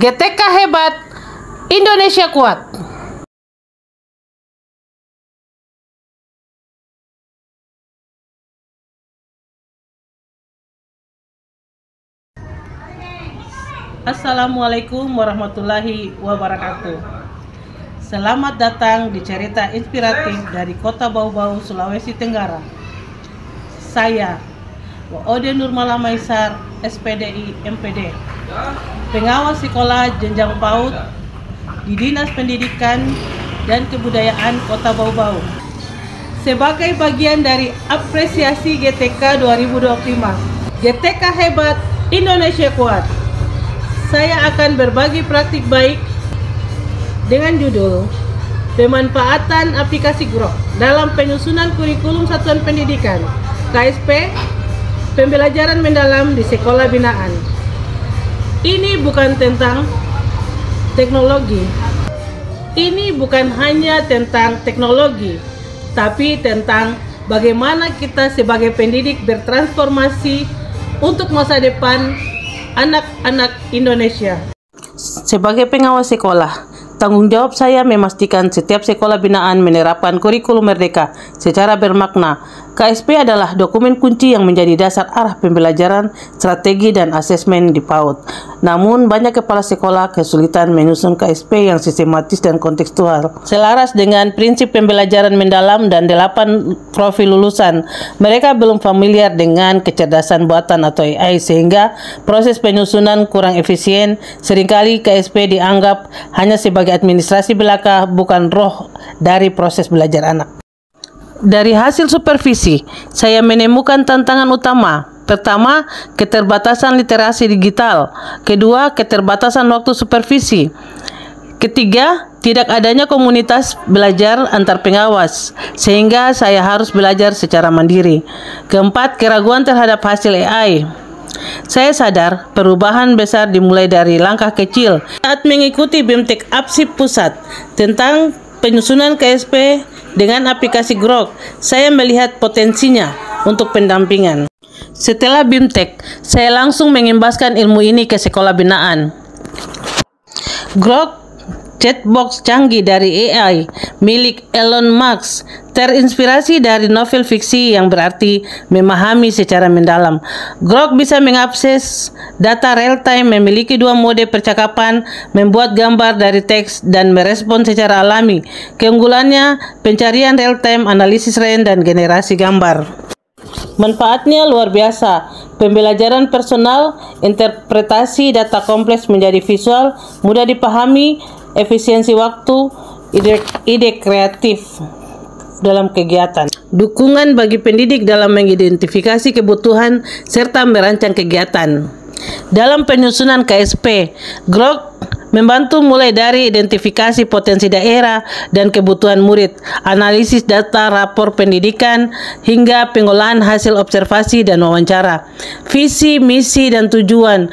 GTK hebat, Indonesia kuat. Assalamualaikum warahmatullahi wabarakatuh. Selamat datang di cerita inspiratif dari Kota Bau-Bau, Sulawesi Tenggara. Saya, Ode Nurmala Maisar, SPDI MPD, pengawas sekolah jenjang PAUD di Dinas Pendidikan dan Kebudayaan Kota Bau-Bau. Sebagai bagian dari apresiasi GTK 2025, GTK hebat, Indonesia kuat, saya akan berbagi praktik baik dengan judul Pemanfaatan Aplikasi Grok dalam Penyusunan Kurikulum Satuan Pendidikan KSP, Pembelajaran Mendalam di Sekolah Binaan. Ini bukan tentang teknologi. Ini bukan hanya tentang teknologi, tapi tentang bagaimana kita sebagai pendidik bertransformasi untuk masa depan anak-anak Indonesia. Sebagai pengawas sekolah, tanggung jawab saya memastikan setiap sekolah binaan menerapkan kurikulum merdeka secara bermakna. KSP adalah dokumen kunci yang menjadi dasar arah pembelajaran, strategi, dan asesmen di PAUD. Namun, banyak kepala sekolah kesulitan menyusun KSP yang sistematis dan kontekstual. Selaras dengan prinsip pembelajaran mendalam dan 8 profil lulusan, mereka belum familiar dengan kecerdasan buatan atau AI, sehingga proses penyusunan kurang efisien. Seringkali KSP dianggap hanya sebagai administrasi belaka, bukan roh dari proses belajar anak. Dari hasil supervisi, saya menemukan tantangan utama. Pertama, keterbatasan literasi digital. Kedua, keterbatasan waktu supervisi. Ketiga, tidak adanya komunitas belajar antar pengawas, sehingga saya harus belajar secara mandiri. Keempat, keraguan terhadap hasil AI. Saya sadar perubahan besar dimulai dari langkah kecil. Saat mengikuti BIMTEK APSIP Pusat tentang penyusunan KSP dengan aplikasi Grok, saya melihat potensinya untuk pendampingan. Setelah BIMTEK, saya langsung mengimbaskan ilmu ini ke sekolah binaan. Grok, chatbox canggih dari AI milik Elon Musk, terinspirasi dari novel fiksi yang berarti memahami secara mendalam. Grok bisa mengakses data real-time, memiliki 2 mode percakapan, membuat gambar dari teks, dan merespon secara alami. Keunggulannya, pencarian real-time, analisis RAN, dan generasi gambar. Manfaatnya luar biasa. Pembelajaran personal, interpretasi data kompleks menjadi visual, mudah dipahami, efisiensi waktu, ide kreatif dalam kegiatan. Dukungan bagi pendidik dalam mengidentifikasi kebutuhan serta merancang kegiatan. Dalam penyusunan KSP, Grok membantu mulai dari identifikasi potensi daerah dan kebutuhan murid, analisis data rapor pendidikan, hingga pengolahan hasil observasi dan wawancara. Visi, misi, dan tujuan.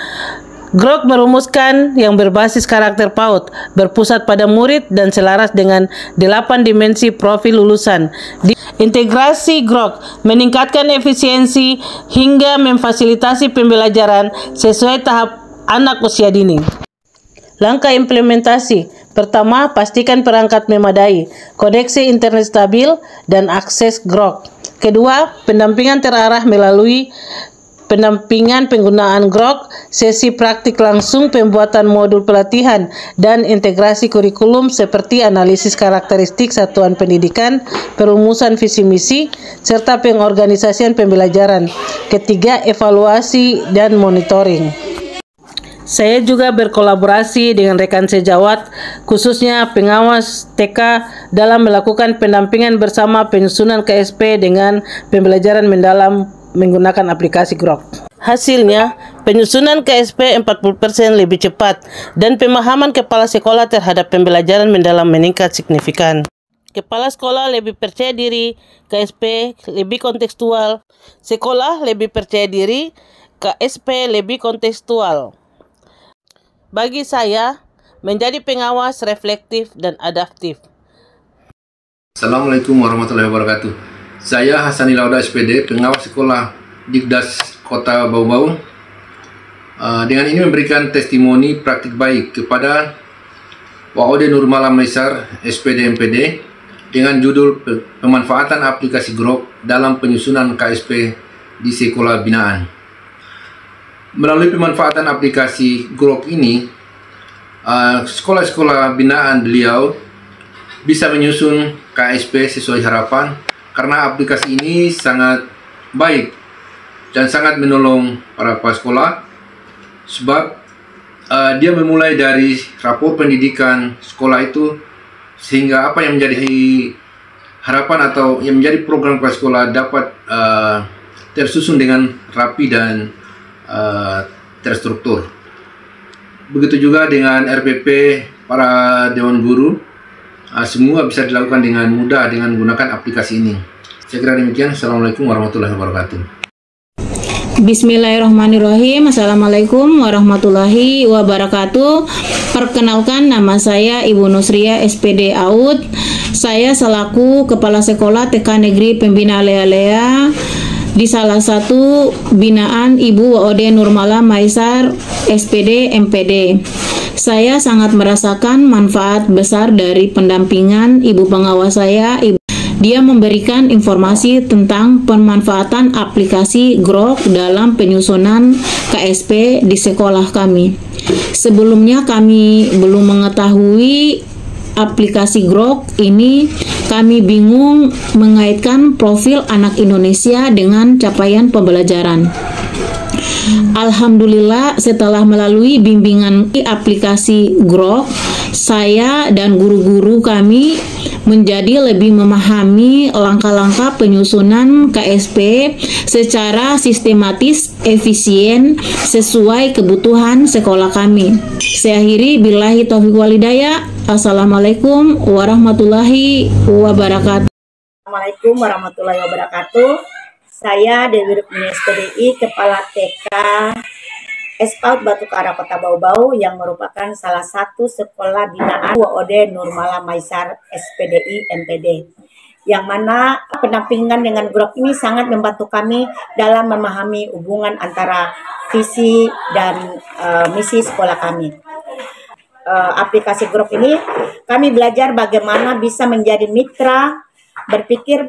Grok merumuskan yang berbasis karakter PAUD, berpusat pada murid dan selaras dengan 8 dimensi profil lulusan. Integrasi Grok meningkatkan efisiensi hingga memfasilitasi pembelajaran sesuai tahap anak usia dini. Langkah implementasi. Pertama, pastikan perangkat memadai, koneksi internet stabil, dan akses Grok. Kedua, pendampingan terarah melalui pendampingan penggunaan Grok, sesi praktik langsung, pembuatan modul pelatihan, dan integrasi kurikulum seperti analisis karakteristik satuan pendidikan, perumusan visi misi, serta pengorganisasian pembelajaran. Ketiga, evaluasi dan monitoring. Saya juga berkolaborasi dengan rekan sejawat, khususnya pengawas TK, dalam melakukan pendampingan bersama penyusunan KSP dengan pembelajaran mendalam menggunakan aplikasi Grok. Hasilnya, penyusunan KSP 40% lebih cepat dan pemahaman kepala sekolah terhadap pembelajaran mendalam meningkat signifikan. Kepala sekolah lebih percaya diri, KSP lebih kontekstual, sekolah lebih percaya diri, KSP lebih kontekstual. Bagi saya, menjadi pengawas reflektif dan adaptif. Assalamualaikum warahmatullahi wabarakatuh. Saya Hassani Lauda SPD, pengawas sekolah Dikdas Kota Bau-Bau. Dengan ini memberikan testimoni praktik baik kepada WOD Nurmala Maisar SPD MPD dengan judul pemanfaatan aplikasi Grok dalam penyusunan KSP di sekolah binaan. Melalui pemanfaatan aplikasi Grok ini, sekolah-sekolah binaan beliau bisa menyusun KSP sesuai harapan karena aplikasi ini sangat baik dan sangat menolong para kepala sekolah, sebab dia memulai dari rapor pendidikan sekolah itu sehingga apa yang menjadi harapan atau yang menjadi program kepala sekolah dapat tersusun dengan rapi dan terstruktur. Begitu juga dengan RPP para Dewan Guru, semua bisa dilakukan dengan mudah dengan menggunakan aplikasi ini. Saya kira demikian. Assalamualaikum warahmatullahi wabarakatuh. Bismillahirrahmanirrahim. Assalamualaikum warahmatullahi wabarakatuh. Perkenalkan, nama saya Ibu Nusria SPD AUD. Saya selaku Kepala Sekolah TK Negeri Pembina Lea-Lea di salah satu binaan Ibu WOD Nurmala Maisar SPD MPD. Saya sangat merasakan manfaat besar dari pendampingan Ibu pengawas saya. Dia memberikan informasi tentang pemanfaatan aplikasi Grok dalam penyusunan KSP di sekolah kami. Sebelumnya kami belum mengetahui aplikasi Grok ini. Kami bingung mengaitkan profil anak Indonesia dengan capaian pembelajaran. Alhamdulillah, setelah melalui bimbingan aplikasi Grok, saya dan guru-guru kami menjadi lebih memahami langkah-langkah penyusunan KSP secara sistematis, efisien, sesuai kebutuhan sekolah kami. Saya akhiri, billahi taufiq wal hidayah. Assalamualaikum warahmatullahi wabarakatuh. Assalamualaikum warahmatullahi wabarakatuh. Saya Dewi Rukmini SPDI, Kepala TK SPAUD Batukara Kota Bau-Bau yang merupakan salah satu sekolah binaan WOD Nurmala Maisar SPDI MPD. Yang mana pendampingan dengan Grok ini sangat membantu kami dalam memahami hubungan antara visi dan misi sekolah kami. Aplikasi Grok ini kami belajar bagaimana bisa menjadi mitra berpikir,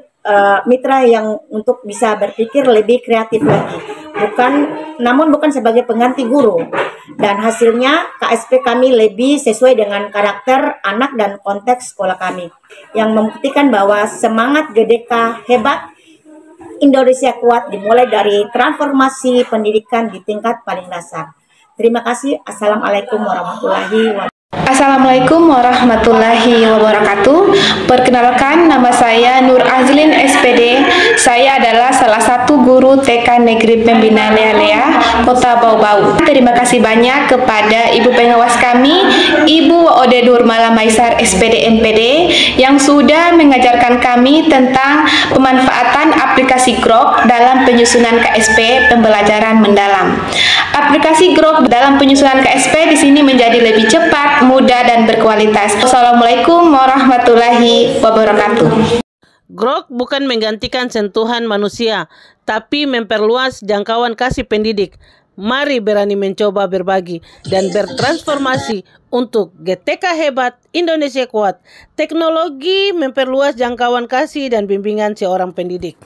mitra yang untuk bisa berpikir lebih kreatif lagi, namun bukan sebagai pengganti guru. Dan hasilnya KSP kami lebih sesuai dengan karakter anak dan konteks sekolah kami, yang membuktikan bahwa semangat GDK hebat, Indonesia kuat dimulai dari transformasi pendidikan di tingkat paling dasar. Terima kasih. Assalamualaikum warahmatullahi wabarakatuh. Assalamualaikum warahmatullahi wabarakatuh. Perkenalkan, nama saya Nur Azlin SPD. Saya adalah salah satu guru TK Negeri Pembina Lea-Lea, Kota Bau-Bau. Terima kasih banyak kepada Ibu pengawas kami, Ibu WOD Nurmala Maisar SPD MPD, yang sudah mengajarkan kami tentang pemanfaatan aplikasi Grok dalam penyusunan KSP pembelajaran mendalam. Aplikasi Grok dalam penyusunan KSP di sini menjadi lebih cepat, mudah, dan berkualitas. Wassalamualaikum warahmatullahi wabarakatuh. Grok bukan menggantikan sentuhan manusia, tapi memperluas jangkauan kasih pendidik. Mari berani mencoba berbagi dan bertransformasi untuk GTK hebat, Indonesia kuat. Teknologi memperluas jangkauan kasih dan bimbingan seorang pendidik.